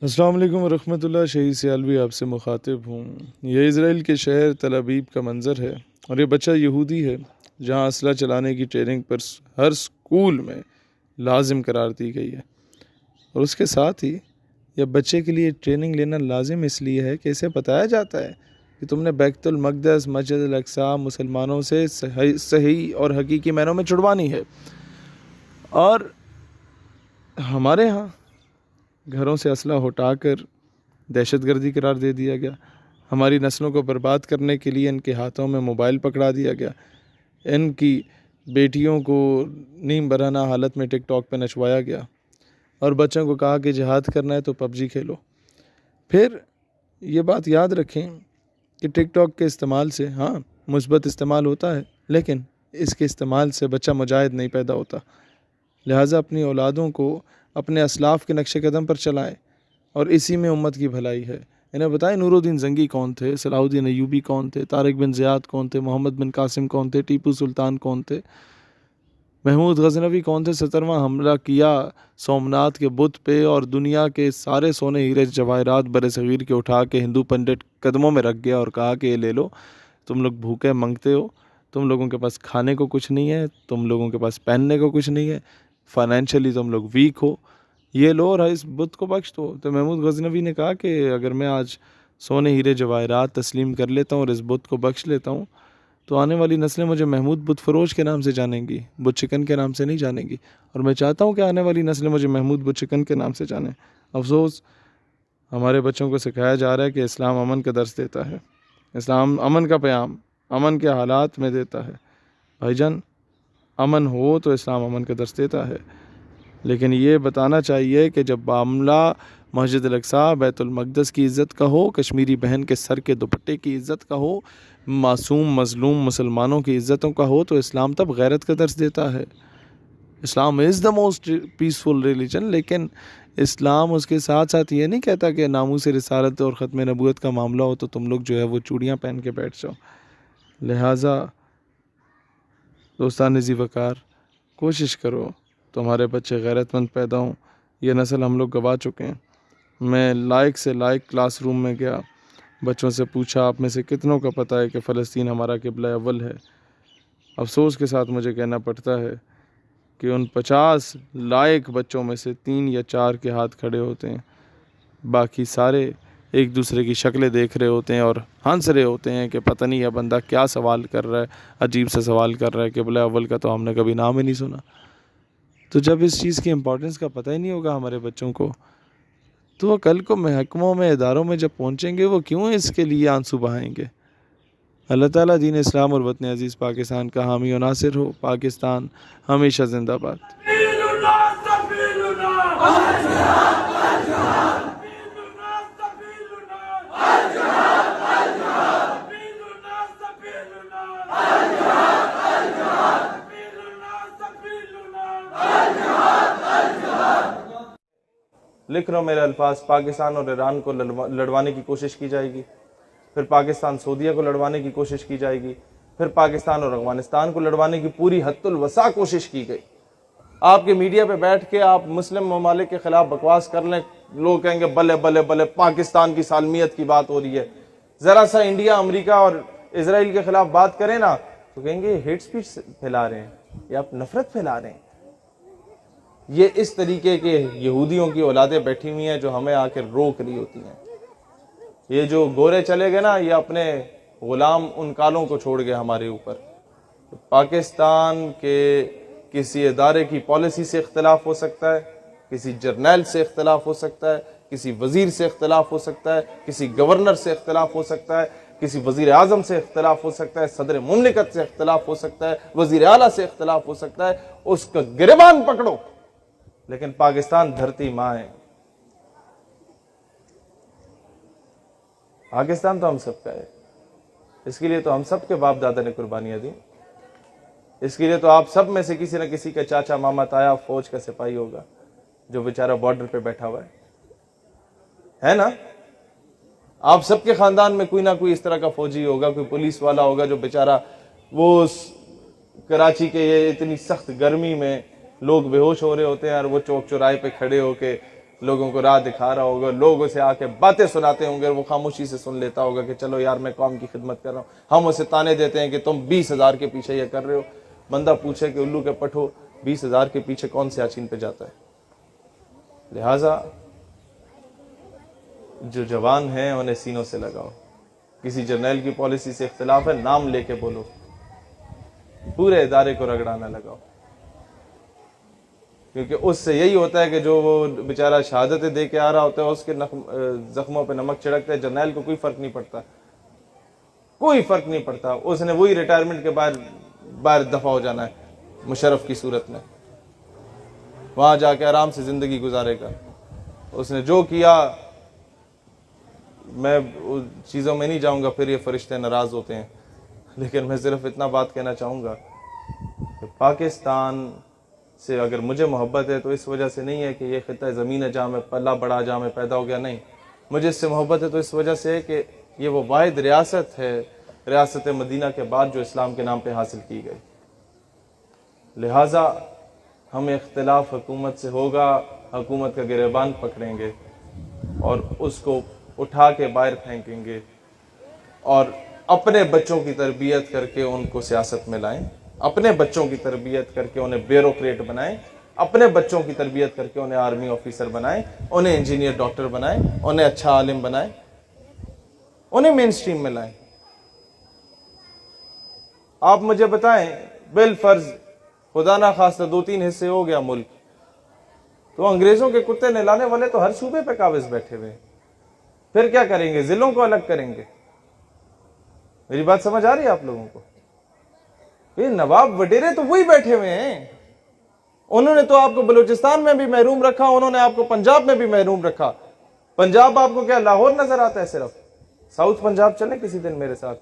अस्सलाम वालेकुम रहमतुल्लाह। शहीद सियालवी आपसे मुखातिब हूँ। ये इज़राइल के शहर तल अबीब का मंज़र है और ये बच्चा यहूदी है जहाँ असला चलाने की ट्रेनिंग पर हर स्कूल में लाजिम करार दी गई है। और उसके साथ ही यह बच्चे के लिए ट्रेनिंग लेना लाजिम इसलिए है कि इसे बताया जाता है कि तुमने बैतुल मक़दस, मस्जिद अल अक़सा मुसलमानों से सही सही और हकीकी मायनों में छुड़वानी है। और हमारे यहाँ घरों से असला हटाकर दहशतगर्दी करार दे दिया गया। हमारी नस्लों को बर्बाद करने के लिए इनके हाथों में मोबाइल पकड़ा दिया गया। इनकी बेटियों को नीम बराना हालत में टिकटॉक पे नचवाया गया और बच्चों को कहा कि जिहाद करना है तो पबजी खेलो। फिर ये बात याद रखें कि टिकटॉक के इस्तेमाल से हाँ मुस्बत इस्तेमाल होता है, लेकिन इसके इस्तेमाल से बच्चा मुजाहिद नहीं पैदा होता। लिहाजा अपनी औलादों को अपने असलाफ़ के नक्शे कदम पर चलाएं और इसी में उम्मत की भलाई है। इन्हें बताएं नूरुद्दीन जंगी कौन थे, सलाहुद्दीन अय्यूबी कौन थे, तारिक बिन ज़ियाद कौन थे, मोहम्मद बिन कासिम कौन थे, टीपू सुल्तान कौन थे, महमूद गजनवी कौन थे। 17वां हमला किया सोमनाथ के बुत पे और दुनिया के सारे सोने हीरे जवाहरात बर सग़ीर के उठा के हिंदू पंडित कदमों में रख गया और कहा कि ये ले लो, तुम लोग भूखे मंगते हो, तुम लोगों के पास खाने को कुछ नहीं है, तुम लोगों के पास पहनने को कुछ नहीं है, फाइनेंशियली तुम लोग वीक हो, ये लो और इस बुत को बख्श दो। तो महमूद गजनवी ने कहा कि अगर मैं आज सोने हीरे जवाहरात तस्लीम कर लेता हूँ और इस बुत को बख्श लेता हूँ तो आने वाली नस्लें मुझे महमूद बुत फरोश के नाम से जानेंगी, बुत चिकन के नाम से नहीं जानेंगी। और मैं चाहता हूँ कि आने वाली नस्लें मुझे महमूद बुत चिकन के नाम से जानें। अफसोस हमारे बच्चों को सिखाया जा रहा है कि इस्लाम अमन का दर्स देता है, इस्लाम अमन का पैगाम अमन के हालात में देता है। भाईजान, अमन हो तो इस्लाम अमन का दर्स देता है, लेकिन ये बताना चाहिए कि जब मामला मस्जिद अल अक़सा, बैतुल मक़दस की इज़्ज़त का हो, कश्मीरी बहन के सर के दुपट्टे की इज़्ज़त का हो, मासूम मज़लूम मुसलमानों की इज़्ज़तों का हो, तो इस्लाम तब गैरत का दर्स देता है। Islam is the most peaceful religion, लेकिन इस्लाम उसके साथ साथ ये नहीं कहता कि नामूस रिसालत और ख़त्म नबूवत का मामला हो तो तुम लोग जो है वो चूड़ियाँ पहन के बैठ जाओ। लिहाजा दोस्तान ज़ी वक़ार, कोशिश करो तो हमारे बच्चे गैरतमंद पैदा हों। ये नस्ल हम लोग गवा चुके हैं। मैं लायक से लायक क्लासरूम में गया, बच्चों से पूछा आप में से कितनों का पता है कि फ़लस्तीन हमारा क़िबला अव्वल है। अफसोस के साथ मुझे कहना पड़ता है कि उन 50 लायक बच्चों में से 3 या 4 के हाथ खड़े होते हैं, बाकी सारे एक दूसरे की शक्लें देख रहे होते हैं और हंस रहे होते हैं कि पता नहीं यह बंदा क्या सवाल कर रहा है, अजीब सा सवाल कर रहा है, क़िबला अव्वल का तो हमने कभी नाम ही नहीं सुना। तो जब इस चीज़ की इम्पोर्टेंस का पता ही नहीं होगा हमारे बच्चों को, तो वो कल को महकमों में, इदारों में जब पहुँचेंगे वो क्यों इसके लिए आंसू बहाएंगे। अल्लाह ताला दीन इस्लाम और वतन अज़ीज़ पाकिस्तान का हामी और नासिर हो। पाकिस्तान हमेशा जिंदाबाद। लिख रहा हूँ मेरे अल्फाज, पाकिस्तान और ईरान को लड़वाने की कोशिश की जाएगी, फिर पाकिस्तान सऊदीया को लड़वाने की कोशिश की जाएगी, फिर पाकिस्तान और अफगानिस्तान को लड़वाने की पूरी हद्दुल वसा कोशिश की गई। आपके मीडिया पे बैठ के आप मुस्लिम ममालिक के खिलाफ बकवास कर लें, लोग कहेंगे बल्ले बल्ले बल्ले पाकिस्तान की सालमियत की बात हो रही है। जरा सा इंडिया, अमेरिका और इसराइल के खिलाफ बात करें ना तो कहेंगे हेट स्पीच फैला रहे हैं या आप नफरत फैला रहे हैं। ये इस तरीके के यहूदियों की औलादें बैठी हुई हैं जो हमें आकर रोक रही होती हैं। ये जो गोरे चले गए ना, ये अपने गुलाम उन कालों को छोड़ गए हमारे ऊपर। तो पाकिस्तान के किसी इदारे की पॉलिसी से इख्तलाफ हो सकता है, किसी जर्नैल से इख्तलाफ हो सकता है, किसी वजीर से इख्तलाफ हो सकता है, किसी गवर्नर से इख्तलाफ हो सकता है, किसी वजीर आजम से इख्तलाफ हो सकता है, सदर मुमलिकत से इख्तलाफ हो सकता है, वजीर आला से इख्तलाफ हो सकता है। उसका गिरबान पकड़ो, लेकिन पाकिस्तान धरती माँ है। पाकिस्तान तो हम सबका है, इसके लिए तो हम सब के बाप दादा ने कुर्बानियां दी। इसके लिए तो आप सब में से किसी न किसी का चाचा मामा ताया फौज का सिपाही होगा जो बेचारा बॉर्डर पे बैठा हुआ है ना। आप सबके खानदान में कोई ना कोई इस तरह का फौजी होगा, कोई पुलिस वाला होगा जो बेचारा वो कराची के ये इतनी सख्त गर्मी में लोग बेहोश हो रहे होते हैं और वो चौक चौराहे पे खड़े होके लोगों को राह दिखा रहा होगा, लोग उसे आके बातें सुनाते होंगे, वो खामोशी से सुन लेता होगा कि चलो यार मैं कौम की खिदमत कर रहा हूँ। हम उसे ताने देते हैं कि तुम 20,000 के पीछे ये कर रहे हो। बंदा पूछे कि उल्लू के पठो 20,000 के पीछे कौन सियाचिन पे जाता है। लिहाजा जो जवान हैं उन्हें सीनों से लगाओ। किसी जर्नैल की पॉलिसी से इख्तिलाफ है, नाम लेके बोलो, पूरे इदारे को रगड़ाना लगाओ, क्योंकि उससे यही होता है कि जो वो बेचारा शहादतें दे के आ रहा होता है उसके जख्मों पे नमक छिड़कता है। जर्नैल को कोई फर्क नहीं पड़ता, कोई फर्क नहीं पड़ता। उसने वही रिटायरमेंट के बाहर दफा हो जाना है मुशर्रफ की सूरत में, वहां जाके आराम से जिंदगी गुजारेगा। उसने जो किया, मैं उन चीज़ों में नहीं जाऊंगा, फिर ये फरिश्ते नाराज़ होते हैं, लेकिन मैं सिर्फ इतना बात कहना चाहूँगा कि पाकिस्तान से अगर मुझे मोहब्बत है तो इस वजह से नहीं है कि ये खिता ज़मीन है जहाँ मैं पला बड़ा, जहाँ मैं पैदा हो गया, नहीं। मुझे इससे मोहब्बत है तो इस वजह से है कि ये वो वाहिद रियासत है, रियासत मदीना के बाद जो इस्लाम के नाम पे हासिल की गई। लिहाजा हम इख्तिलाफ हुकूमत से होगा, हुकूमत का गिरेबान पकड़ेंगे और उसको उठा के बाहर फेंकेंगे और अपने बच्चों की तरबियत करके उनको सियासत में लाएं, अपने बच्चों की तरबियत करके उन्हें ब्यूरोक्रेट बनाएं, अपने बच्चों की तरबियत करके उन्हें आर्मी ऑफिसर बनाएं, उन्हें इंजीनियर डॉक्टर बनाएं, उन्हें अच्छा आलिम बनाएं, उन्हें मेन स्ट्रीम में लाएं। आप मुझे बताएं, बिल फर्ज खुदा ना खास्ता 2-3 हिस्से हो गया मुल्क, तो अंग्रेजों के कुत्ते नहलाने वाले तो हर सूबे पे काबिज बैठे हुए, फिर क्या करेंगे? जिलों को अलग करेंगे। मेरी बात समझ आ रही है आप लोगों को? ये नवाब वडेरे तो वही बैठे हुए हैं। उन्होंने तो आपको बलूचिस्तान में भी महरूम रखा, उन्होंने आपको पंजाब में भी महरूम रखा। पंजाब आपको क्या लाहौर नजर आता है? सिर्फ साउथ पंजाब चले किसी दिन मेरे साथ,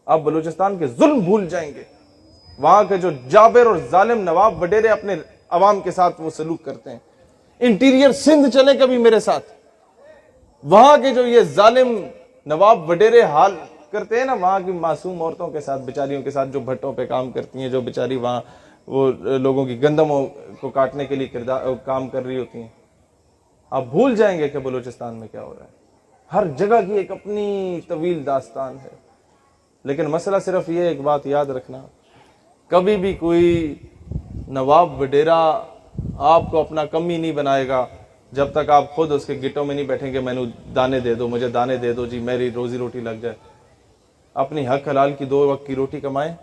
आप बलूचिस्तान के जुल्म भूल जाएंगे। वहां के जो जाबिर और जालिम नवाब वडेरे अपने अवाम के साथ वो सलूक करते हैं। इंटीरियर सिंध चले कभी मेरे साथ, वहां के जो ये जालिम नवाब वडेरे हाल करते हैं ना, वहां की मासूम औरतों के साथ, बेचारियों के साथ जो भट्टों पे काम करती हैं, जो बेचारी वहां वो लोगों की गंदमों को काटने के लिए काम कर रही होती हैं, आप भूल जाएंगे कि बलूचिस्तान में क्या हो रहा है। हर जगह की एक अपनी तवील दास्तान है। लेकिन मसला सिर्फ ये, एक बात याद रखना, कभी भी कोई नवाब वडेरा आपको अपना कमी नहीं बनाएगा जब तक आप खुद उसके गिटों में नहीं बैठेंगे, मैंने दाने दे दो, मुझे दाने दे दो जी, मेरी रोजी रोटी लग जाए। अपनी हक हलाल की 2 वक्त की रोटी कमाएं,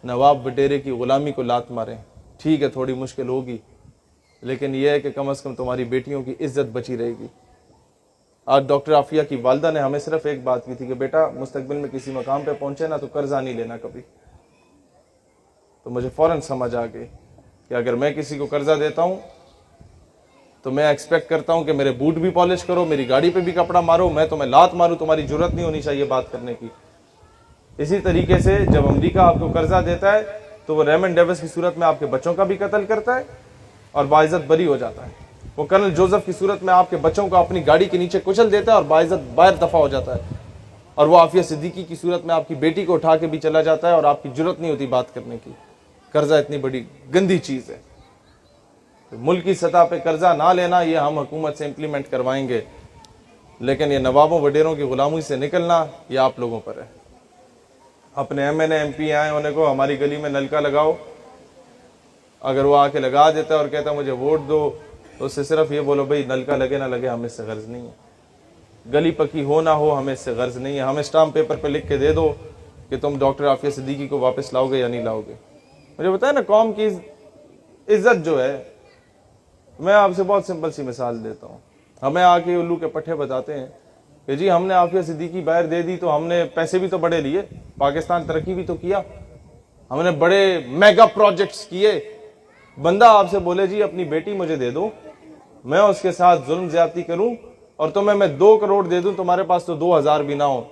नवाब वडेरे की गुलामी को लात मारें। ठीक है, थोड़ी मुश्किल होगी, लेकिन यह है कि कम से कम तुम्हारी बेटियों की इज्जत बची रहेगी। आज डॉक्टर आफिया की वालदा ने हमें सिर्फ एक बात की थी कि बेटा मुस्तकबिल में किसी मकाम पे पहुंचे ना तो कर्जा नहीं लेना कभी। तो मुझे फौरन समझ आ गई कि अगर मैं किसी को कर्जा देता हूं तो मैं एक्सपेक्ट करता हूं कि मेरे बूट भी पॉलिश करो, मेरी गाड़ी पे भी कपड़ा मारो, मैं तुम्हें लात मारूं, तुम्हारी जरूरत नहीं होनी चाहिए बात करने की। इसी तरीके से जब अमेरिका आपको कर्जा देता है तो वो रेमंड डेविस की सूरत में आपके बच्चों का भी कत्ल करता है और बाइज्जत बरी हो जाता है। वो कर्नल जोसेफ की सूरत में आपके बच्चों को अपनी गाड़ी के नीचे कुचल देता है और बाइज्जत बाहर दफा हो जाता है। और वो आफिया सिद्दीकी की सूरत में आपकी बेटी को उठा के भी चला जाता है और आपकी जरूरत नहीं होती बात करने की। कर्जा इतनी बड़ी गंदी चीज है। तो मुल्क की सतह पे कर्जा ना लेना, ये हम हुकूमत से इम्प्लीमेंट करवाएंगे, लेकिन ये नवाबों वडेरों की गुलामी से निकलना ये आप लोगों पर है। अपने MNA MP आए, उन्हें को हमारी गली में नलका लगाओ, अगर वो आके लगा देता है और कहता मुझे वोट दो, तो उससे सिर्फ ये बोलो भाई नलका लगे ना लगे हमें इससे गर्ज नहीं है, गली पक्की हो ना हो हमें इससे गर्ज नहीं है, हमें स्टाम्प पेपर पे लिख के दे दो कि तुम डॉक्टर आफिया सिद्दीकी को वापस लाओगे या नहीं लाओगे। मुझे बताया ना, कौम की इज्जत जो है, मैं आपसे बहुत सिंपल सी मिसाल देता हूँ। हमें आके उल्लू के पट्टे बताते हैं कि जी हमने आफिया सिद्दीकी बाहर दे दी तो हमने पैसे भी तो बड़े लिए, पाकिस्तान तरक्की भी तो किया, हमने बड़े मेगा प्रोजेक्ट्स किए। बंदा आपसे बोले जी अपनी बेटी मुझे दे दो, मैं उसके साथ जुल्म ज्यादती करूं और तुम्हें मैं 2 करोड़ दे दूं, तुम्हारे पास तो 2000 भी ना हो,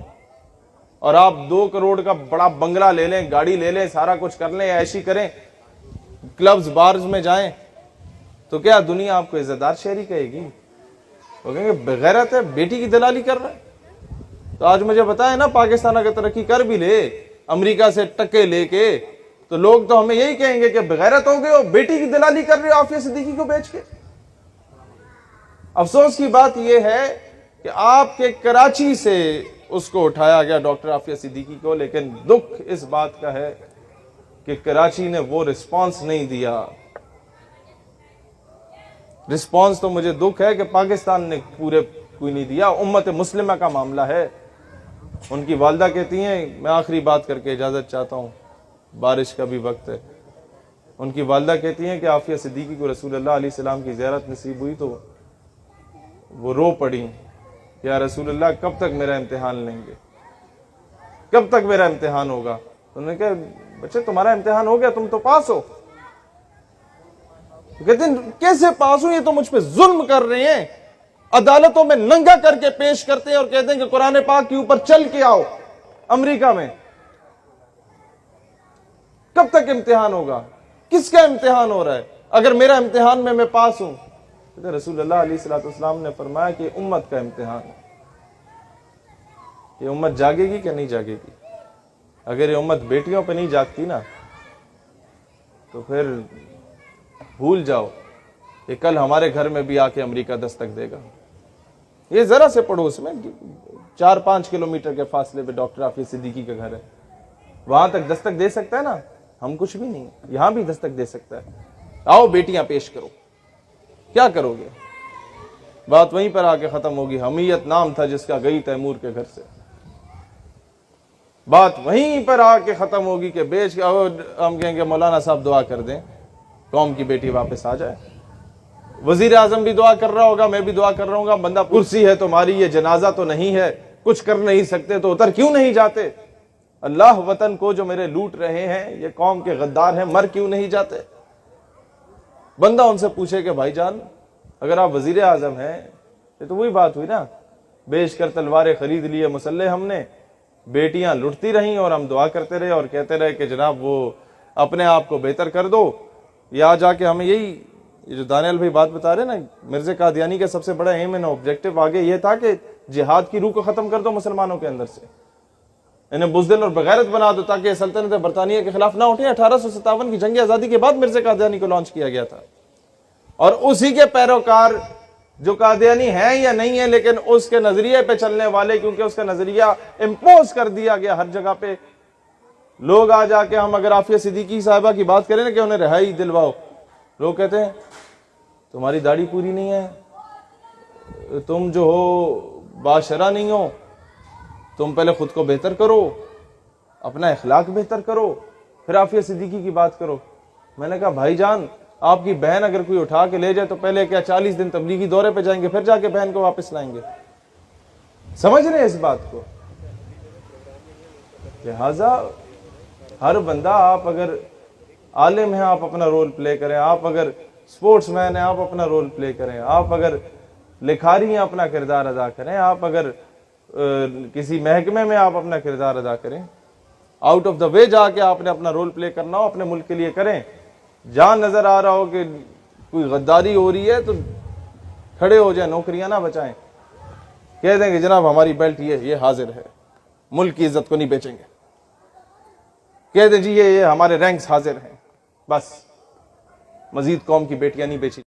और आप 2 करोड़ का बड़ा बंगला ले लें, गाड़ी ले लें, सारा कुछ कर लें, ऐशी करें, क्लब्स बार्स में जाएं, तो क्या दुनिया आपको इज्जतदार शहरी कहेगी? वो कहेंगे बेगैरत है, बेटी की दलाली कर रहा है। तो आज मुझे बताया ना, पाकिस्तान अगर तरक्की कर भी ले अमेरिका से टक्के लेके, तो लोग तो हमें यही कहेंगे कि बेगैरत हो गए हो, बेटी की दलाली कर रहे हो आफिया सिद्दीकी को बेच के। अफसोस की बात यह है कि आपके कराची से उसको उठाया गया डॉक्टर आफिया सिद्दीकी को, लेकिन दुख इस बात का है कि कराची ने वो रिस्पांस नहीं दिया। रिस्पांस तो मुझे दुख है कि पाकिस्तान ने पूरे कोई नहीं दिया। उम्मत मुस्लिमा का मामला है। उनकी वालदा कहती हैं, मैं आखिरी बात करके इजाजत चाहता हूं, बारिश का भी वक्त है। उनकी वालदा कहती हैं कि आफिया सिद्दीकी को रसूलुल्लाह अलैहि सलाम की ज़ियारत नसीब हुई तो वो रो पड़ी, या रसूलुल्लाह कब तक मेरा इम्तिहान लेंगे, कब तक मेरा इम्तिहान होगा। तो उन्होंने कहा, बच्चे तुम्हारा इम्तिहान हो गया, तुम तो पास हो। तो कहते हैं कैसे पास हो, ये तो मुझ पे जुल्म कर रहे हैं, अदालतों में नंगा करके पेश करते हैं और कहते हैं कि कुरान पाक के ऊपर चल के आओ अमेरिका में। कब तक इम्तिहान होगा, किसका इम्तिहान हो रहा है? अगर मेरा इम्तिहान में मैं पास हूं, तो रसूलुल्लाह अलैहिस्सलाम ने फरमाया कि उम्मत का इम्तिहान है, ये उम्मत जागेगी कि नहीं जागेगी। अगर ये उम्मत बेटियों पे नहीं जागती ना, तो फिर भूल जाओ कि कल हमारे घर में भी आके अमेरिका दस्तक देगा। ये जरा से पड़ोस में 4-5 किलोमीटर के फासले पे डॉक्टर आफिया सिद्दीकी का घर है, वहां तक दस्तक दे सकता है ना। हम कुछ भी नहीं, यहां भी दस्तक दे सकता है। आओ बेटियां पेश करो, क्या करोगे? बात वहीं पर आके खत्म होगी। हमीयत नाम था जिसका, गई तैमूर के घर से। बात वहीं पर आके खत्म होगी कि बेच के हम कहेंगे मौलाना साहब दुआ कर दें कौम की बेटी वापस आ जाए। वजीर आजम भी दुआ कर रहा होगा, मैं भी दुआ कर रहा हूँ। बंदा कुर्सी है तुम्हारी, ये जनाजा तो नहीं है, कुछ कर नहीं सकते तो उतर क्यों नहीं जाते? अल्लाह वतन को जो मेरे लूट रहे हैं, ये कौम के गद्दार हैं, मर क्यों नहीं जाते? बंदा उनसे पूछे कि भाईजान अगर आप वजीर आजम हैं, ये तो वही बात हुई ना, बेच कर तलवारें खरीद लिए मुसल्ले हमने, बेटियां लुटती रहीं और हम दुआ करते रहे और कहते रहे कि जनाब वो अपने आप को बेहतर कर दो। या जाके हमें यही, ये जो दानियाल भाई बात बता रहे ना, मिर्ज़ा कादियानी का सबसे बड़ा एम एंड ऑब्जेक्टिव आगे ये था कि जिहाद की रूह को खत्म कर दो मुसलमानों के अंदर से, इन्हें बुज़दिल और बगैरत बना दो ताकि सल्तनत बरतानिया के खिलाफ ना उठे। 1857 की जंग आज़ादी के बाद मिर्ज़ा कादियानी को लॉन्च किया गया था, और उसी के पैरोकार जो कादियानी है या नहीं है, लेकिन उसके नजरिए पे चलने वाले, क्योंकि उसका नजरिया इम्पोज कर दिया गया हर जगह पे। लोग आ जाके, हम अगर आफिया सिद्दीकी साहिबा की बात करें ना कि उन्हें रिहाई दिलवाओ, लोग कहते हैं तुम्हारी दाढ़ी पूरी नहीं है, तुम जो हो बाशरा नहीं हो, तुम पहले खुद को बेहतर करो, अपना इखलाक बेहतर करो, फिर आफिया सिद्दीकी की बात करो। मैंने कहा भाईजान, आपकी बहन अगर कोई उठा के ले जाए तो पहले क्या 40 दिन तबलीगी दौरे पे जाएंगे, फिर जाके बहन को वापस लाएंगे? समझ रहे हैं इस बात को? लिहाजा हर बंदा, आप अगर आलिम हैं आप अपना रोल प्ले करें, आप अगर स्पोर्ट्समैन हैं आप अपना रोल प्ले करें, आप अगर लिखारी हैं अपना किरदार अदा करें, आप अगर किसी महकमे में आप अपना किरदार अदा करें, आउट ऑफ द वे जाके आपने अपना रोल प्ले करना हो, अपने मुल्क के लिए करें। जहां नजर आ रहा हो कि कोई गद्दारी हो रही है तो खड़े हो जाए, नौकरियां ना बचाएं, कह देंगे जनाब हमारी बेल्ट ये हाजिर है, मुल्क की इज्जत को नहीं बेचेंगे, कह दें जी ये हमारे रैंक्स हाजिर हैं, बस मजीद कौम की बेटियां नहीं बेची।